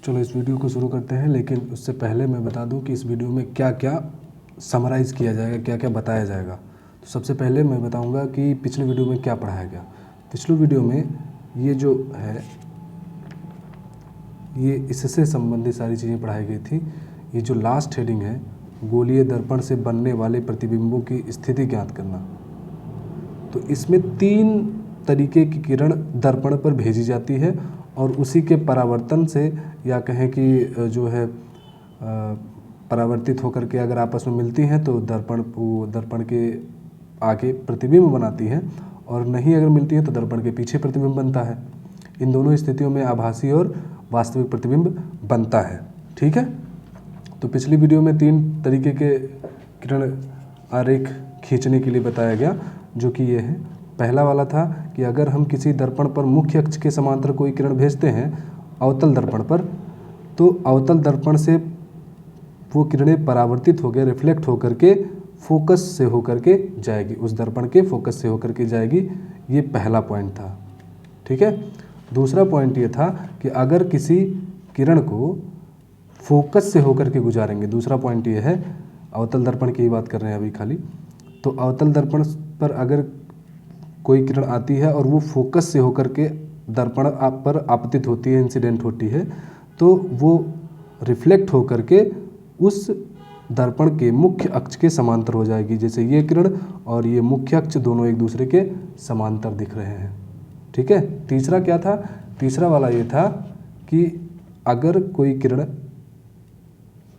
चलो इस वीडियो को शुरू करते हैं, लेकिन उससे पहले मैं बता दूं कि इस वीडियो में क्या क्या समराइज़ किया जाएगा, क्या क्या बताया जाएगा। तो सबसे पहले मैं बताऊंगा कि पिछले वीडियो में क्या पढ़ाया गया। पिछले वीडियो में ये जो है, ये इससे संबंधित सारी चीज़ें पढ़ाई गई थी। ये जो लास्ट हेडिंग है, गोलीय दर्पण से बनने वाले प्रतिबिंबों की स्थिति ज्ञात करना, तो इसमें 3 तरीके की किरण दर्पण पर भेजी जाती है और उसी के परावर्तन से, या कहें कि जो है परावर्तित होकर के अगर आपस में मिलती हैं तो दर्पण के आगे प्रतिबिंब बनाती हैं, और नहीं अगर मिलती है तो दर्पण के पीछे प्रतिबिंब बनता है। इन दोनों स्थितियों में आभासी और वास्तविक प्रतिबिंब बनता है। ठीक है, तो पिछली वीडियो में 3 तरीके के किरण आरेख खींचने के लिए बताया गया, जो कि ये है। पहला वाला था कि अगर हम किसी दर्पण पर मुख्य अक्ष के समांतर कोई किरण भेजते हैं अवतल दर्पण पर, तो अवतल दर्पण से वो किरणें परावर्तित होकर रिफ्लेक्ट होकर के फोकस से होकर के जाएगी, उस दर्पण के फोकस से होकर के जाएगी। ये पहला पॉइंट था। ठीक है, दूसरा पॉइंट ये था कि अगर किसी किरण को फोकस से होकर के गुजारेंगे, दूसरा पॉइंट ये है, अवतल दर्पण की ही बात कर रहे हैं अभी खाली, तो अवतल दर्पण पर अगर कोई किरण आती है और वो फोकस से होकर के दर्पण पर आपतित होती है, इंसिडेंट होती है, तो वो रिफ्लेक्ट होकर के उस दर्पण के मुख्य अक्ष के समांतर हो जाएगी। जैसे ये किरण और ये मुख्य अक्ष दोनों एक दूसरे के समांतर दिख रहे हैं। ठीक है, तीसरा क्या था? तीसरा वाला ये था कि अगर कोई किरण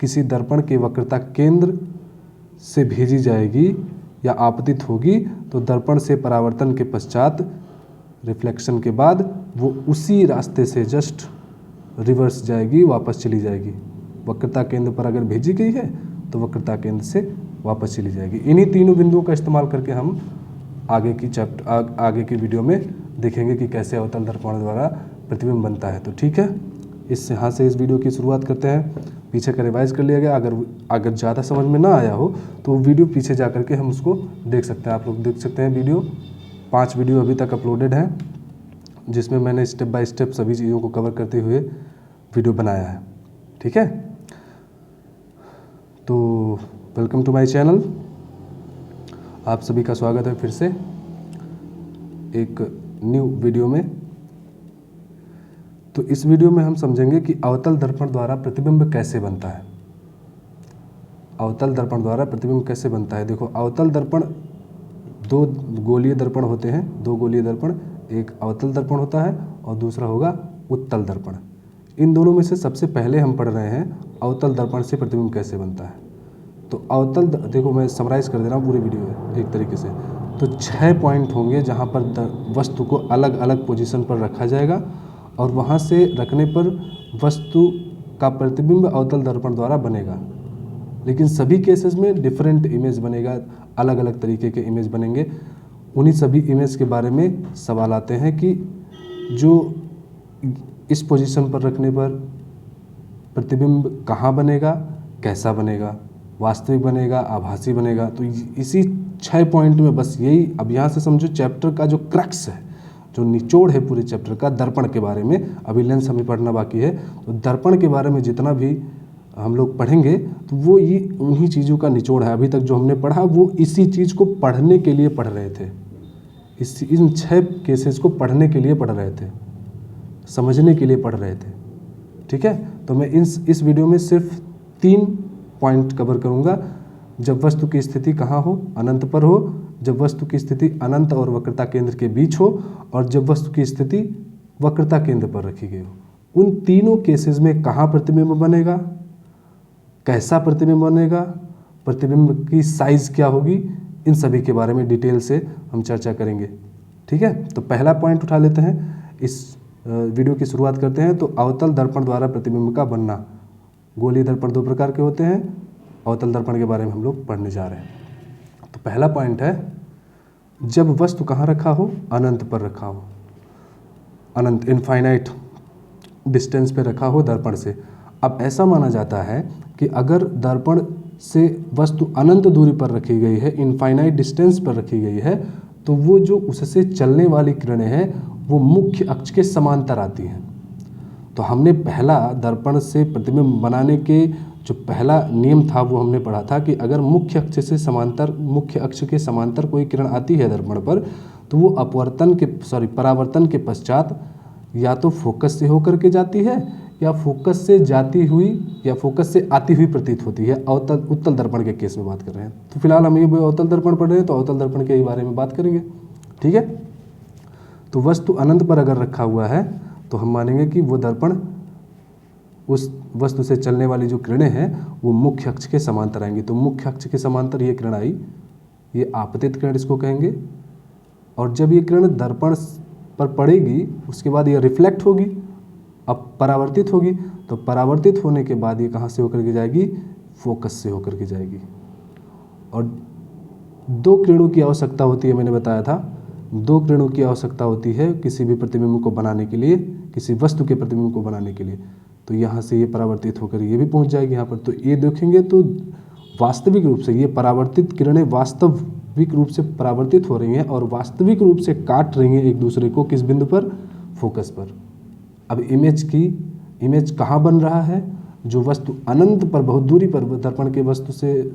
किसी दर्पण के वक्रता केंद्र से भेजी जाएगी या आपतित होगी, तो दर्पण से परावर्तन के पश्चात, रिफ्लेक्शन के बाद, वो उसी रास्ते से जस्ट रिवर्स जाएगी, वापस चली जाएगी। वक्रता केंद्र पर अगर भेजी गई है तो वक्रता केंद्र से वापस चली जाएगी। इन्हीं तीनों बिंदुओं का इस्तेमाल करके हम आगे की वीडियो में देखेंगे कि कैसे अवतल दर्पण द्वारा प्रतिबिंब बनता है। तो ठीक है, यहाँ से इस वीडियो की शुरुआत करते हैं। पीछे का रिवाइज कर लिया गया। अगर ज़्यादा समझ में ना आया हो तो वीडियो पीछे जा कर के हम उसको देख सकते हैं। आप लोग देख सकते हैं वीडियो, 5 वीडियो अभी तक अपलोडेड हैं, जिसमें मैंने स्टेप बाय स्टेप सभी चीज़ों को कवर करते हुए वीडियो बनाया है। ठीक है, तो वेलकम टू माय चैनल। आप सभी का स्वागत है फिर से एक न्यू वीडियो में। तो इस वीडियो में हम समझेंगे कि अवतल दर्पण द्वारा प्रतिबिंब कैसे बनता है। अवतल दर्पण द्वारा प्रतिबिंब कैसे बनता है? देखो, अवतल दर्पण 2 गोलीय दर्पण होते हैं। 2 गोलीय दर्पण, एक अवतल दर्पण होता है और दूसरा होगा उत्तल दर्पण। इन दोनों में से सबसे पहले हम पढ़ रहे हैं अवतल दर्पण से प्रतिबिंब कैसे बनता है। तो अवतल, देखो मैं समराइज़ कर दे रहा हूँ पूरे वीडियो में एक तरीके से। तो 6 पॉइंट होंगे जहाँ पर वस्तु को अलग अलग पोजीशन पर रखा जाएगा, और वहाँ से रखने पर वस्तु का प्रतिबिंब अवतल दर्पण द्वारा बनेगा। लेकिन सभी केसेस में डिफरेंट इमेज बनेगा, अलग अलग तरीके के इमेज बनेंगे। उन्हीं सभी इमेज के बारे में सवाल आते हैं कि जो इस पोजीशन पर रखने पर प्रतिबिंब कहाँ बनेगा, कैसा बनेगा, वास्तविक बनेगा, आभासी बनेगा। तो इसी 6 पॉइंट में बस यही, अब यहाँ से समझो चैप्टर का जो क्रक्स है, जो निचोड़ है पूरे चैप्टर का, दर्पण के बारे में। अभी लेंस हमें पढ़ना बाकी है, तो दर्पण के बारे में जितना भी हम लोग पढ़ेंगे तो वो ये उन्हीं चीज़ों का निचोड़ है। अभी तक जो हमने पढ़ा वो इसी चीज़ को पढ़ने के लिए पढ़ रहे थे, इन 6 केसेस को पढ़ने के लिए पढ़ रहे थे, समझने के लिए पढ़ रहे थे। ठीक है, तो मैं इस वीडियो में सिर्फ 3 पॉइंट कवर करूँगा। जब वस्तु की स्थिति कहाँ हो, अनंत पर हो, जब वस्तु की स्थिति अनंत और वक्रता केंद्र के बीच हो, और जब वस्तु की स्थिति वक्रता केंद्र पर रखी गई हो। उन तीनों केसेस में कहाँ प्रतिबिंब बनेगा, कैसा प्रतिबिंब बनेगा, प्रतिबिंब की साइज क्या होगी, इन सभी के बारे में डिटेल से हम चर्चा करेंगे। ठीक है, तो पहला पॉइंट उठा लेते हैं, इस वीडियो की शुरुआत करते हैं। तो अवतल दर्पण द्वारा प्रतिबिंब का बनना। गोलीय दर्पण 2 प्रकार के होते हैं, अवतल दर्पण के बारे में हम लोग पढ़ने जा रहे हैं। तो पहला पॉइंट है, जब वस्तु कहाँ रखा हो, अनंत पर रखा हो, अनंत इनफाइनाइट डिस्टेंस पे रखा हो दर्पण से। अब ऐसा माना जाता है कि अगर दर्पण से वस्तु अनंत दूरी पर रखी गई है, इनफाइनाइट डिस्टेंस पर रखी गई है, तो वो जो उससे चलने वाली किरणें हैं वो मुख्य अक्ष के समांतर आती हैं। तो हमने पहला दर्पण से प्रतिबिंब बनाने के जो पहला नियम था वो हमने पढ़ा था कि अगर मुख्य अक्ष के समांतर कोई किरण आती है दर्पण पर, तो वो परावर्तन के पश्चात या तो फोकस से होकर के जाती है या फोकस से जाती हुई या फोकस से आती हुई प्रतीत होती है। उत्तल दर्पण के केस में बात कर रहे हैं। तो फिलहाल हम ये अवतल दर्पण पढ़ रहे हैं, तो अवतल दर्पण के बारे में बात करेंगे। ठीक है, तो वस्तु अनंत पर अगर रखा हुआ है तो हम मानेंगे कि वो दर्पण उस वस्तु से चलने वाली जो किरणें हैं वो मुख्य अक्ष के समांतर आएंगी। तो मुख्य अक्ष के समांतर ये किरण आई, ये आपतित किरण इसको कहेंगे। और जब ये किरण दर्पण पर पड़ेगी उसके बाद ये रिफ्लेक्ट होगी, अब परावर्तित होगी। तो परावर्तित होने के बाद ये कहाँ से होकर के जाएगी? फोकस से होकर के जाएगी। और दो किरणों की आवश्यकता होती है, मैंने बताया था, दो किरणों की आवश्यकता होती है किसी भी प्रतिबिंब को बनाने के लिए, किसी वस्तु के प्रतिबिंब को बनाने के लिए। तो यहाँ से ये परावर्तित होकर ये भी पहुँच जाएगी यहाँ पर। तो ये देखेंगे तो वास्तविक रूप से ये परावर्तित किरणें वास्तविक रूप से परावर्तित हो रही हैं और वास्तविक रूप से काट रही हैं एक दूसरे को, किस बिंदु पर? फोकस पर। अब इमेज कहाँ बन रहा है? जो वस्तु अनंत पर बहुत दूरी पर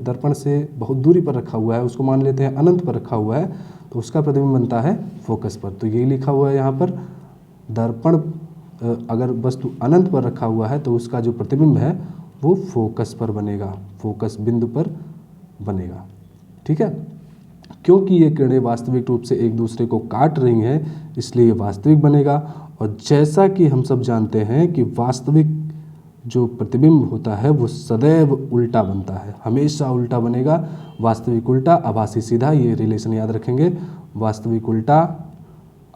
दर्पण से बहुत दूरी पर रखा हुआ है, उसको मान लेते हैं अनंत पर रखा हुआ है, तो उसका प्रतिबिंब बनता है फोकस पर। तो ये लिखा हुआ है यहाँ पर, दर्पण अगर वस्तु अनंत पर रखा हुआ है तो उसका जो प्रतिबिंब है वो फोकस पर बनेगा, फोकस बिंदु पर बनेगा। ठीक है, क्योंकि ये किरणें वास्तविक रूप से एक दूसरे को काट रही हैं इसलिए ये वास्तविक बनेगा। और जैसा कि हम सब जानते हैं कि वास्तविक जो प्रतिबिंब होता है वो सदैव उल्टा बनता है, हमेशा उल्टा बनेगा। वास्तविक उल्टा, आभासी सीधा, ये रिलेशन याद रखेंगे। वास्तविक उल्टा,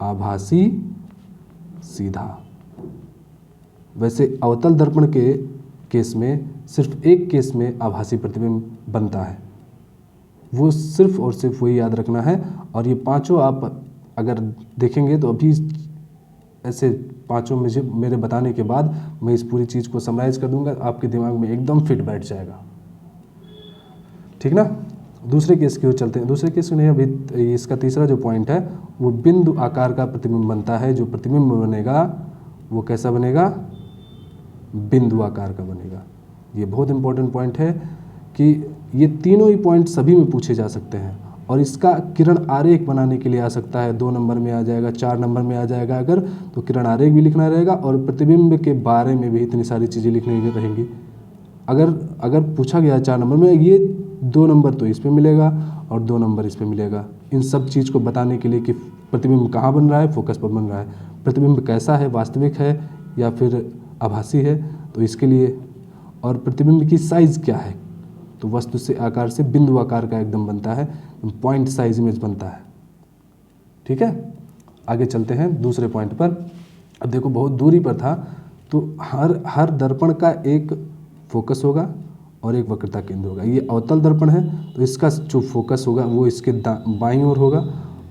आभासी सीधा। वैसे अवतल दर्पण के केस में सिर्फ एक केस में आभासी प्रतिबिंब बनता है, वो सिर्फ और सिर्फ वही याद रखना है। और ये पांचों आप अगर देखेंगे तो अभी ऐसे पांचों मेरे बताने के बाद मैं इस पूरी चीज़ को समराइज कर दूंगा, आपके दिमाग में एकदम फिट बैठ जाएगा। ठीक ना। दूसरे केस की ओर चलते हैं। दूसरे केस में अभी इसका तीसरा जो पॉइंट है वो बिंदु आकार का प्रतिबिंब बनता है। जो प्रतिबिंब बनेगा वो कैसा बनेगा? बिंदु आकार का बनेगा। ये बहुत इंपॉर्टेंट पॉइंट है कि ये तीनों ही पॉइंट सभी में पूछे जा सकते हैं। और इसका किरण आरेख बनाने के लिए आ सकता है, 2 नंबर में आ जाएगा, 4 नंबर में आ जाएगा अगर, तो किरण आरेख भी लिखना रहेगा और प्रतिबिंब के बारे में भी इतनी सारी चीज़ें लिखनी रहेंगी। अगर पूछा गया 4 नंबर में, ये 2 नंबर तो इस पे मिलेगा और 2 नंबर इस पे मिलेगा। इन सब चीज़ को बताने के लिए कि प्रतिबिंब कहाँ बन रहा है? फोकस पर बन रहा है। प्रतिबिंब कैसा है? वास्तविक है या फिर आभासी है? तो इसके लिए, और प्रतिबिंब की साइज़ क्या है? तो वस्तु से आकार से बिंदु आकार का एकदम बनता है, पॉइंट साइज इमेज बनता है। ठीक है, आगे चलते हैं दूसरे पॉइंट पर। अब देखो बहुत दूरी पर था, तो हर दर्पण का एक फोकस होगा और एक वक्रता केंद्र होगा। ये अवतल दर्पण है तो इसका जो फोकस होगा वो इसके बाईं ओर होगा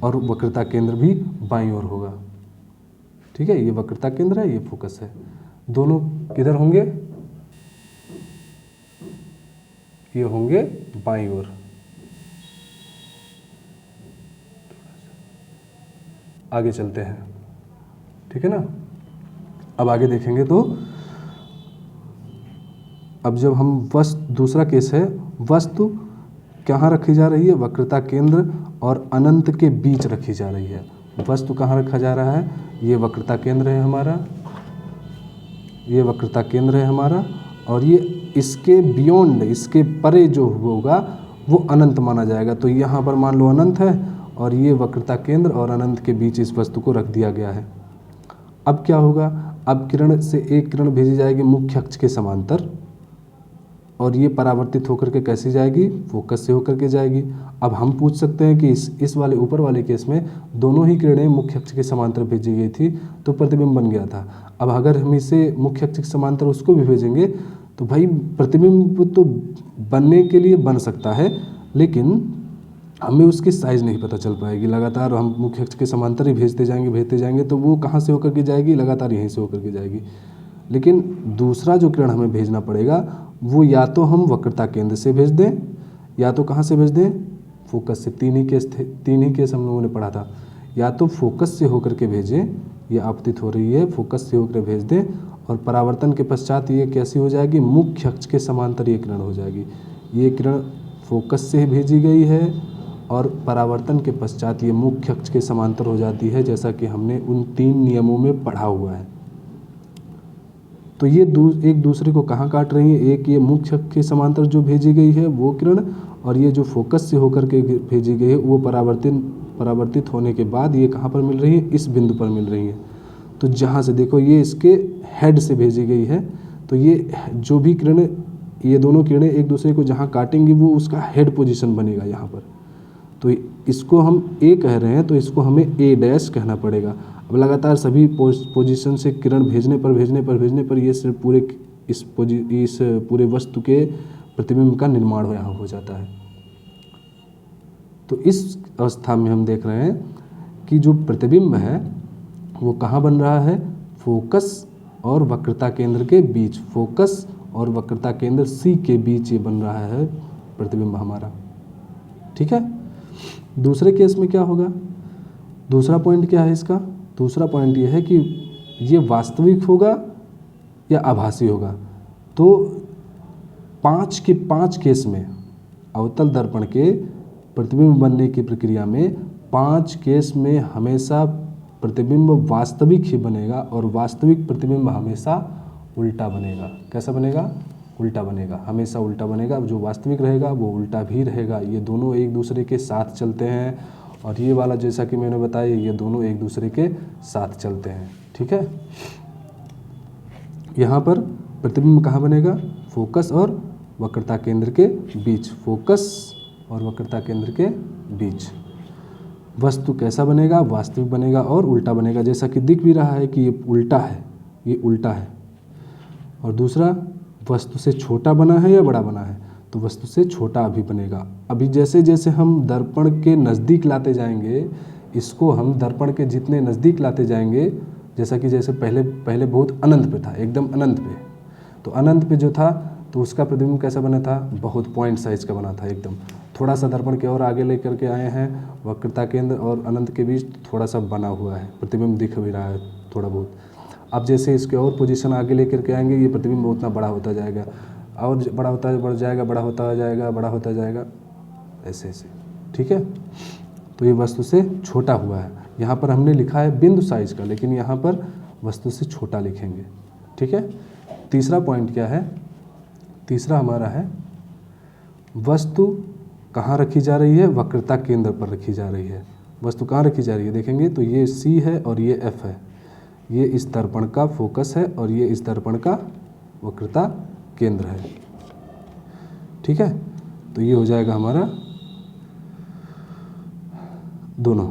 और वक्रता केंद्र भी बाईं ओर होगा। ठीक है, ये वक्रता केंद्र है, ये फोकस है। दोनों किधर होंगे? ये होंगे बाईं ओर। आगे चलते हैं। ठीक है ना। अब आगे देखेंगे तो अब जब हम दूसरा केस है, वस्तु कहाँ रखी जा रही है? वक्रता केंद्र और अनंत के बीच रखी जा रही है। वस्तु कहाँ रखा जा रहा है? ये वक्रता केंद्र है हमारा, ये वक्रता केंद्र है हमारा, और ये इसके बियॉन्ड, इसके परे जो होगा वो अनंत माना जाएगा। तो यहाँ पर मान लो अनंत है और ये वक्रता केंद्र और अनंत के बीच इस वस्तु को रख दिया गया है। अब क्या होगा? अब किरण से एक किरण भेजी जाएगी मुख्य अक्ष के समांतर और ये परावर्तित होकर के कैसे जाएगी? फोकस से होकर के जाएगी। अब हम पूछ सकते हैं कि इस वाले ऊपर वाले केस में दोनों ही किरणें मुख्य अक्ष के समांतर भेजी गई थी तो प्रतिबिंब बन गया था। अब अगर हम इसे मुख्य अक्ष के समांतर उसको भी भेजेंगे तो भाई प्रतिबिंब तो बनने के लिए बन सकता है, लेकिन हमें उसकी साइज़ नहीं पता चल पाएगी। लगातार हम मुख्य अक्ष के समांतर ही भेजते जाएंगे तो वो कहाँ से होकर के जाएगी? लगातार यहीं से होकर के जाएगी। लेकिन दूसरा जो किरण हमें भेजना पड़ेगा वो या तो हम वक्रता केंद्र से भेज दें या तो कहाँ से भेज दें? फोकस से। तीन ही केस हम लोगों ने पढ़ा था। या तो फोकस से होकर के भेजें, ये आपतित हो रही है, फोकस से होकर भेज दें, और परावर्तन के पश्चात ये कैसी हो जाएगी, मुख्य अक्ष के समांतर ये किरण हो जाएगी। ये किरण फोकस से भेजी गई है और परावर्तन के पश्चात ये मुख्य अक्ष के समांतर हो जाती है, जैसा कि हमने उन 3 नियमों में पढ़ा हुआ है। तो ये एक दूसरे को कहाँ काट रही है, एक ये मुख्य अक्ष के समांतर जो भेजी गई है वो किरण, और ये जो फोकस से होकर के भेजी गई है वो परावर्तित होने के बाद ये कहाँ पर मिल रही है, इस बिंदु पर मिल रही है। तो जहाँ से देखो ये इसके हेड से भेजी गई है, तो ये जो भी किरण, ये दोनों किरणें एक दूसरे को जहाँ काटेंगी वो उसका हेड पोजीशन बनेगा यहाँ पर। तो इसको हम ए कह रहे हैं, तो इसको हमें ए डैश कहना पड़ेगा। अब लगातार सभी पोजीशन से किरण भेजने पर ये सिर्फ पूरे इस पूरे वस्तु के प्रतिबिंब का निर्माण हो जाता है। तो इस अवस्था में हम देख रहे हैं कि जो प्रतिबिंब है वो कहाँ बन रहा है, फोकस और वक्रता केंद्र के बीच, फोकस और वक्रता केंद्र सी के बीच ये बन रहा है प्रतिबिंब हमारा। ठीक है। दूसरे केस में क्या होगा, दूसरा पॉइंट क्या है इसका, दूसरा पॉइंट ये है कि ये वास्तविक होगा या आभासी होगा। तो 5 के 5 केस में अवतल दर्पण के प्रतिबिंब बनने की प्रक्रिया में 5 केस में हमेशा प्रतिबिंब वास्तविक ही बनेगा, और वास्तविक प्रतिबिंब हमेशा उल्टा बनेगा। कैसा बनेगा, उल्टा बनेगा, हमेशा उल्टा बनेगा। जो वास्तविक रहेगा वो उल्टा भी रहेगा। ये दोनों एक दूसरे के साथ चलते हैं, और ये वाला जैसा कि मैंने बताया ये दोनों एक दूसरे के साथ चलते हैं। ठीक है। यहाँ पर प्रतिबिंब कहाँ बनेगा, फोकस और वक्रता केंद्र के बीच, फोकस और वक्रता केंद्र के बीच। वस्तु कैसा बनेगा, वास्तविक बनेगा और उल्टा बनेगा, जैसा कि दिख भी रहा है कि ये उल्टा है, ये उल्टा है। और दूसरा, वस्तु से छोटा बना है या बड़ा बना है, तो वस्तु से छोटा अभी बनेगा। अभी जैसे जैसे हम दर्पण के नज़दीक लाते जाएंगे, इसको हम दर्पण के जितने नज़दीक लाते जाएंगे, जैसा कि जैसे पहले बहुत अनंत पे था, एकदम अनंत पे, तो अनंत पे जो था तो उसका प्रतिबिंब कैसा बना था, बहुत पॉइंट साइज का बना था एकदम। थोड़ा सा दर्पण के और आगे लेकर के आए हैं, वक्रता केंद्र और अनंत के बीच थोड़ा सा बना हुआ है, प्रतिबिंब दिख भी रहा है थोड़ा बहुत। अब जैसे इसके और पोजीशन आगे लेकर के आएंगे, ये प्रतिबिंब उतना बड़ा होता जाएगा, और बड़ा होता जाएगा, बड़ा होता जाएगा, बड़ा होता जाएगा, ऐसे ऐसे। ठीक है। तो ये वस्तु से छोटा हुआ है। यहाँ पर हमने लिखा है बिंदु साइज का, लेकिन यहाँ पर वस्तु से छोटा लिखेंगे। ठीक है। तीसरा पॉइंट क्या है, तीसरा हमारा है वस्तु कहाँ रखी जा रही है, वक्रता केंद्र पर रखी जा रही है। वस्तु कहाँ रखी जा रही है, देखेंगे तो ये सी है और ये एफ है, ये इस दर्पण का फोकस है और ये इस दर्पण का वक्रता केंद्र है। ठीक है। तो ये हो जाएगा हमारा दोनों,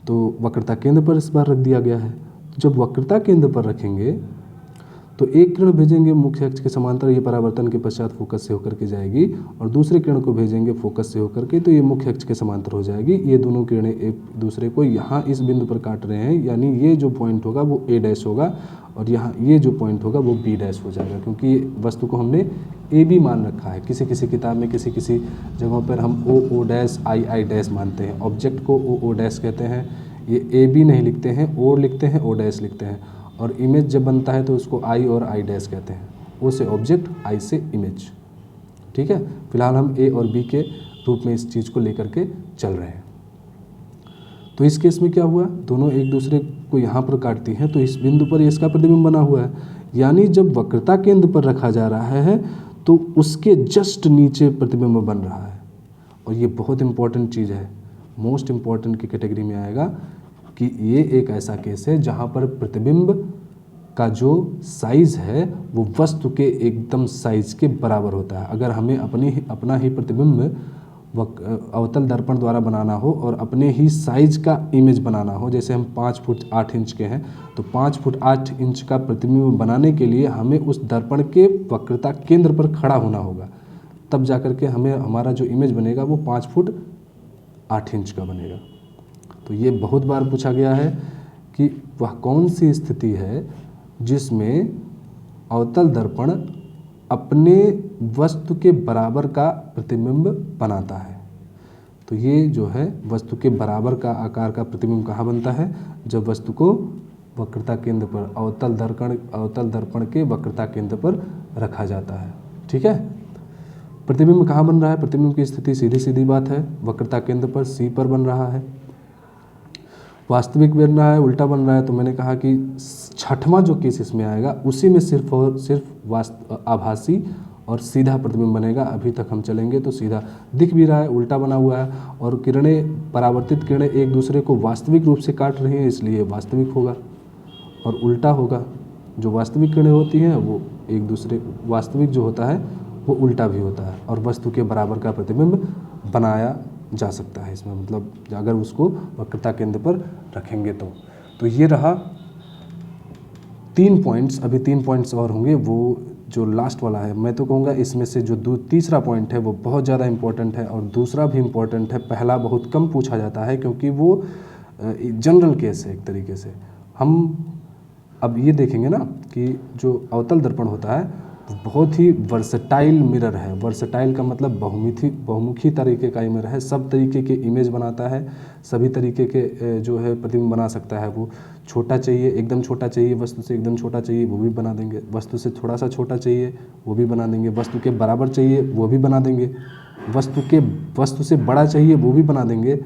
तो वक्रता केंद्र पर इस बार रख दिया गया है। जब वक्रता केंद्र पर रखेंगे तो एक किरण भेजेंगे मुख्य अक्ष के समांतर, ये परावर्तन के पश्चात फोकस से होकर के जाएगी, और दूसरे किरण को भेजेंगे फोकस से होकर के, तो ये मुख्य अक्ष के समांतर हो जाएगी। ये दोनों किरणें एक दूसरे को यहाँ इस बिंदु पर काट रहे हैं, यानी ये जो पॉइंट होगा वो ए डैश होगा, और यहाँ ये जो पॉइंट होगा वो बी डैश हो जाएगा, क्योंकि ये वस्तु को हमने ए बी मान रखा है। किसी किसी किताब में किसी किसी जगहों पर हम ओ डैश आई डैश मानते हैं, ऑब्जेक्ट को ओ डैश कहते हैं। ये ए बी नहीं लिखते हैं, ओ लिखते हैं, ओ डैश लिखते हैं। और इमेज जब बनता है तो उसको आई और आई डैश कहते हैं, ओ से ऑब्जेक्ट, आई से इमेज। ठीक है। फिलहाल हम ए और बी के रूप में इस चीज़ को लेकर के चल रहे हैं। तो इस केस में क्या हुआ, दोनों एक दूसरे को यहाँ पर काटती हैं, तो इस बिंदु पर इसका प्रतिबिंब बना हुआ है, यानी जब वक्रता केंद्र पर रखा जा रहा है तो उसके जस्ट नीचे प्रतिबिंब बन रहा है। और ये बहुत इंपॉर्टेंट चीज़ है, मोस्ट इम्पॉर्टेंट की कैटेगरी में आएगा कि ये एक ऐसा केस है जहाँ पर प्रतिबिंब का जो साइज़ है वो वस्तु के एकदम साइज़ के बराबर होता है। अगर हमें अपना ही प्रतिबिंब अवतल दर्पण द्वारा बनाना हो और अपने ही साइज का इमेज बनाना हो, जैसे हम 5 फुट 8 इंच के हैं, तो 5 फुट 8 इंच का प्रतिबिंब बनाने के लिए हमें उस दर्पण के वक्रता केंद्र पर खड़ा होना होगा, तब जाकर के हमें हमारा जो इमेज बनेगा वो 5 फुट 8 इंच का बनेगा। तो ये बहुत बार पूछा गया है कि वह कौन सी स्थिति है जिसमें अवतल दर्पण अपने वस्तु के बराबर का प्रतिबिंब बनाता है। तो ये जो है वस्तु के बराबर का आकार का प्रतिबिंब कहाँ बनता है, जब वस्तु को वक्रता केंद्र पर, अवतल दर्पण के वक्रता केंद्र पर रखा जाता है। ठीक है, प्रतिबिंब कहाँ बन रहा है? प्रतिबिंब की स्थिति सीधी सीधी बात है, वक्रता केंद्र पर C पर बन रहा है। वास्तविक बन रहा है, उल्टा बन रहा है, तो मैंने कहा कि छठवां जो केस इसमें आएगा उसी में सिर्फ और सिर्फ आभासी और सीधा प्रतिबिंब बनेगा। अभी तक हम चलेंगे तो सीधा दिख भी रहा है, उल्टा बना हुआ है, और किरणें, परावर्तित किरणें एक दूसरे को वास्तविक रूप से काट रही हैं, इसलिए वास्तविक होगा, और उल्टा होगा। जो वास्तविक किरणें होती हैं वो एक दूसरे, वास्तविक जो होता है वो उल्टा भी होता है, और वस्तु के बराबर का प्रतिबिंब बनाया जा सकता है इसमें, मतलब अगर उसको वक्रता केंद्र पर रखेंगे तो ये रहा 3 पॉइंट्स। अभी 3 पॉइंट्स और होंगे, वो जो लास्ट वाला है, मैं तो कहूँगा इसमें से जो तीसरा पॉइंट है वो बहुत ज़्यादा इम्पोर्टेंट है, और दूसरा भी इम्पोर्टेंट है। पहला बहुत कम पूछा जाता है क्योंकि वो जनरल केस है एक तरीके से। हम अब ये देखेंगे ना कि जो अवतल दर्पण होता है बहुत ही वर्सटाइल मिरर है। वर्सटाइल का मतलब बहुमुखी तरीके का मिरर है, सब तरीके के इमेज बनाता है, सभी तरीके के जो है प्रतिबिंब बना सकता है। वो छोटा चाहिए, एकदम छोटा चाहिए, वस्तु से एकदम छोटा चाहिए, वो भी बना देंगे। वस्तु से थोड़ा सा छोटा चाहिए, वो भी बना देंगे। वस्तु के बराबर चाहिए, वो भी बना देंगे। वस्तु से बड़ा चाहिए, वो भी बना देंगे।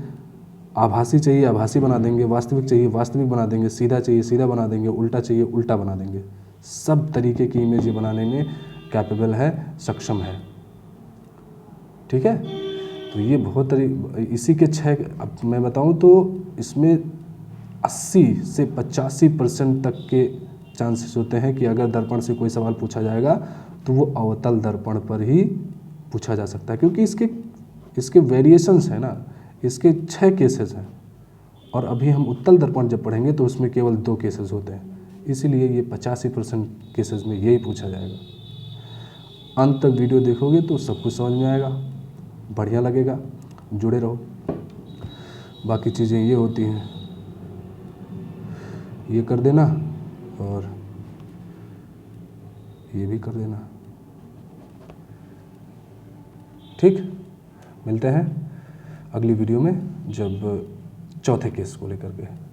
आभासी चाहिए, आभासी बना देंगे। वास्तविक चाहिए, वास्तविक बना देंगे। सीधा चाहिए, सीधा बना देंगे। उल्टा चाहिए, उल्टा बना देंगे। सब तरीके की इमेज ये बनाने में कैपेबल है, सक्षम है। ठीक है, तो ये बहुत इसी के 6, अब मैं बताऊं तो इसमें 80 से 85% तक के चांसेस होते हैं कि अगर दर्पण से कोई सवाल पूछा जाएगा तो वो अवतल दर्पण पर ही पूछा जा सकता है, क्योंकि इसके वेरिएशंस है ना, इसके 6 केसेस हैं, और अभी हम उत्तल दर्पण जब पढ़ेंगे तो उसमें केवल 2 केसेस होते हैं, इसीलिए ये 85% केसेस में यही पूछा जाएगा। अंत तक वीडियो देखोगे तो सब कुछ समझ में आएगा, बढ़िया लगेगा, जुड़े रहो। बाकी चीज़ें ये होती हैं, ये कर देना और ये भी कर देना। ठीक, मिलते हैं अगली वीडियो में, जब चौथे केस को लेकर के।